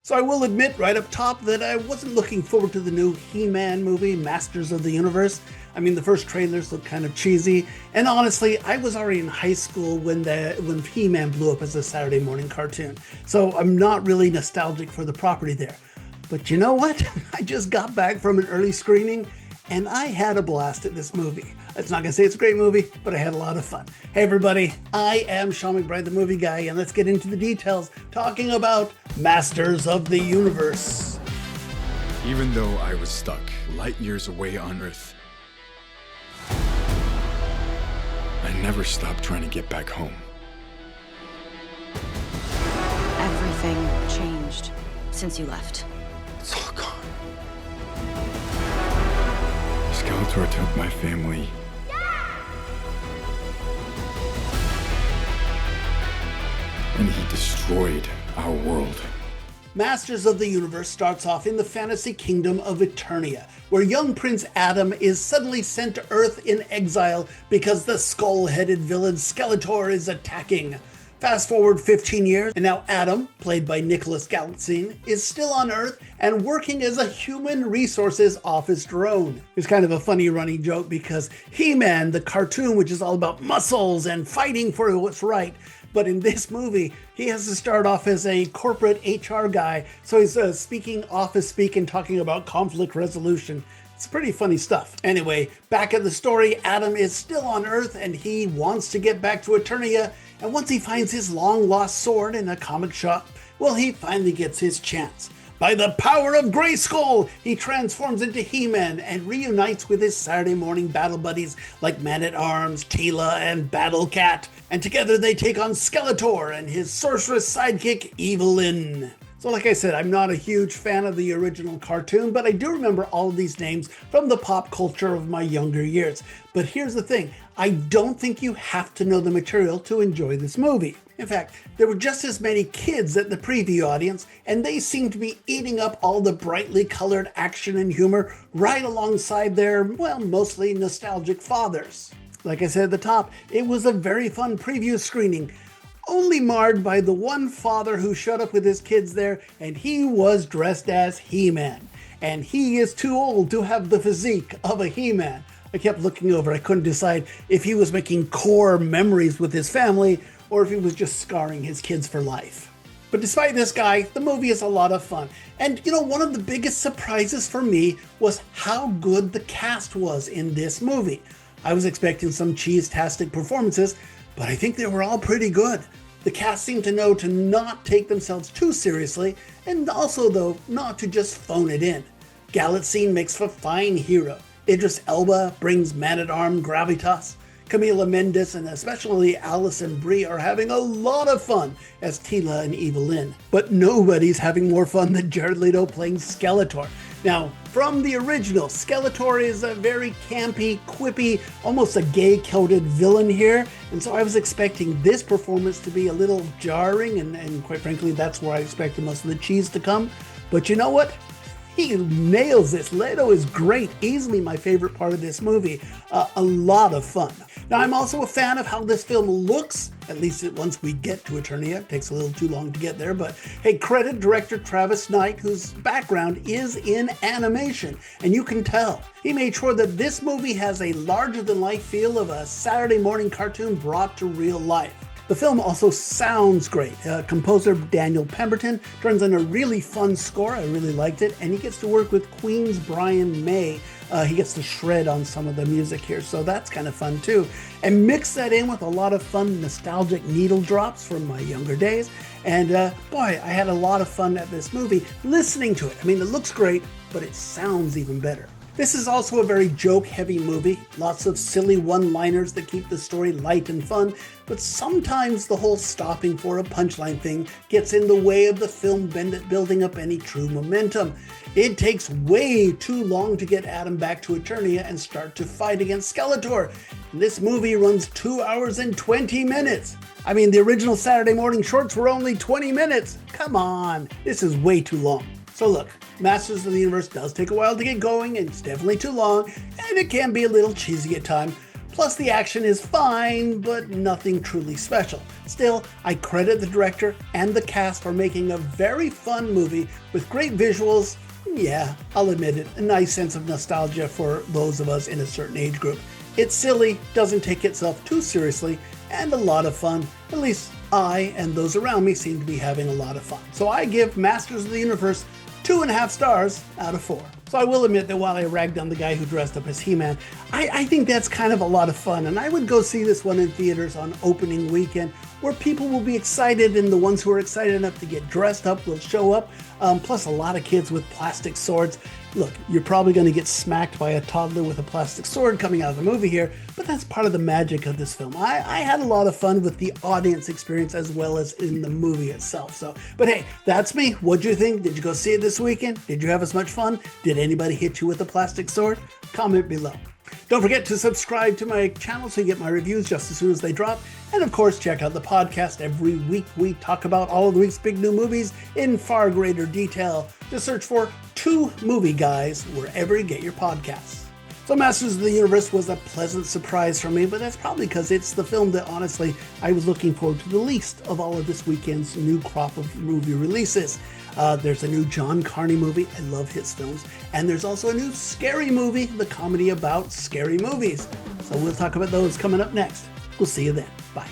So I will admit right up top that I wasn't looking forward to the new He-Man movie, Masters of the Universe. I mean, the first trailers looked kind of cheesy, and honestly, I was already in high school when He-Man blew up as a Saturday morning cartoon. So I'm not really nostalgic for the property there. But you know what? I just got back from an early screening, and I had a blast at this movie. It's not gonna say it's a great movie, but I had a lot of fun. Hey everybody, I am Sean McBride, the movie guy, and let's get into the details talking about Masters of the Universe. Even though I was stuck light years away on Earth, I never stopped trying to get back home. Everything changed since you left. It's all gone. Skeletor took my family. And he destroyed our world. Masters of the Universe starts off in the fantasy kingdom of Eternia, where young Prince Adam is suddenly sent to Earth in exile because the skull-headed villain Skeletor is attacking. Fast forward 15 years, and now Adam, played by Nicholas Galitzine, is still on Earth and working as a human resources office drone. It's kind of a funny running joke because He-Man, the cartoon, which is all about muscles and fighting for what's right, but in this movie, he has to start off as a corporate HR guy, so he's speaking office speak and talking about conflict resolution. It's pretty funny stuff. Anyway, back at the story, Adam is still on Earth and he wants to get back to Eternia, and once he finds his long-lost sword in a comic shop, well, he finally gets his chance. By the power of Grayskull, he transforms into He-Man and reunites with his Saturday morning battle buddies like Man-at-Arms, Teela, and Battle Cat. And together they take on Skeletor and his sorceress sidekick, Evelyn. So like I said, I'm not a huge fan of the original cartoon, but I do remember all of these names from the pop culture of my younger years. But here's the thing, I don't think you have to know the material to enjoy this movie. In fact, there were just as many kids at the preview audience, and they seemed to be eating up all the brightly colored action and humor right alongside their, well, mostly nostalgic fathers. Like I said at the top, it was a very fun preview screening, only marred by the one father who showed up with his kids there, and he was dressed as He-Man. And he is too old to have the physique of a He-Man. I kept looking over, I couldn't decide if he was making core memories with his family or if he was just scarring his kids for life. But despite this guy, the movie is a lot of fun. And you know, one of the biggest surprises for me was how good the cast was in this movie. I was expecting some cheese-tastic performances, but I think they were all pretty good. The cast seemed to know to not take themselves too seriously, and also, though, not to just phone it in. Galitzine makes for a fine hero. Idris Elba brings Man-at-Arms gravitas. Camila Mendes and especially Alison Brie are having a lot of fun as Teela and Evelyn. But nobody's having more fun than Jared Leto playing Skeletor. Now, from the original, Skeletor is a very campy, quippy, almost a gay-coded villain here, and so I was expecting this performance to be a little jarring, and quite frankly, that's where I expected most of the cheese to come. But you know what? He nails this. Leto is great, easily my favorite part of this movie. A lot of fun. Now, I'm also a fan of how this film looks, at least once we get to Eternia. It takes a little too long to get there, but hey, credit director Travis Knight, whose background is in animation, and you can tell. He made sure that this movie has a larger-than-life feel of a Saturday morning cartoon brought to real life. The film also sounds great. Composer Daniel Pemberton turns in a really fun score. I really liked it. And he gets to work with Queen's Brian May. He gets to shred on some of the music here, so that's kind of fun too. And mix that in with a lot of fun nostalgic needle drops from my younger days. And boy, I had a lot of fun at this movie listening to it. I mean, it looks great, but it sounds even better. This is also a very joke-heavy movie, lots of silly one-liners that keep the story light and fun, but sometimes the whole stopping for a punchline thing gets in the way of the film building up any true momentum. It takes way too long to get Adam back to Eternia and start to fight against Skeletor. This movie runs 2 hours and 20 minutes. I mean, the original Saturday morning shorts were only 20 minutes. Come on, this is way too long. So look, Masters of the Universe does take a while to get going, and it's definitely too long, and it can be a little cheesy at times, Plus the action is fine, but nothing truly special. Still, I credit the director and the cast for making a very fun movie with great visuals. Yeah, I'll admit it, a nice sense of nostalgia for those of us in a certain age group. It's silly, doesn't take itself too seriously, and a lot of fun. At least I and those around me seem to be having a lot of fun. So I give Masters of the Universe 2.5 stars out of 4. So I will admit that while I ragged on the guy who dressed up as He-Man, I think that's kind of a lot of fun, and I would go see this one in theaters on opening weekend, where people will be excited, and the ones who are excited enough to get dressed up will show up, plus a lot of kids with plastic swords. Look, you're probably going to get smacked by a toddler with a plastic sword coming out of the movie here, but that's part of the magic of this film. I had a lot of fun with the audience experience as well as in the movie itself. But hey, that's me. What'd you think? Did you go see it this weekend? Did you have as much fun? Did anybody hit you with a plastic sword? Comment below. Don't forget to subscribe to my channel so you get my reviews just as soon as they drop. And of course, check out the podcast. Every week we talk about all of the week's big new movies in far greater detail. Just search for 2 Movie Guys wherever you get your podcasts. So Masters of the Universe was a pleasant surprise for me, but that's probably because it's the film that honestly I was looking forward to the least of all of this weekend's new crop of movie releases. There's a new John Carney movie. I love his films. And there's also a new Scary Movie, the comedy about scary movies. So we'll talk about those coming up next. We'll see you then. Bye.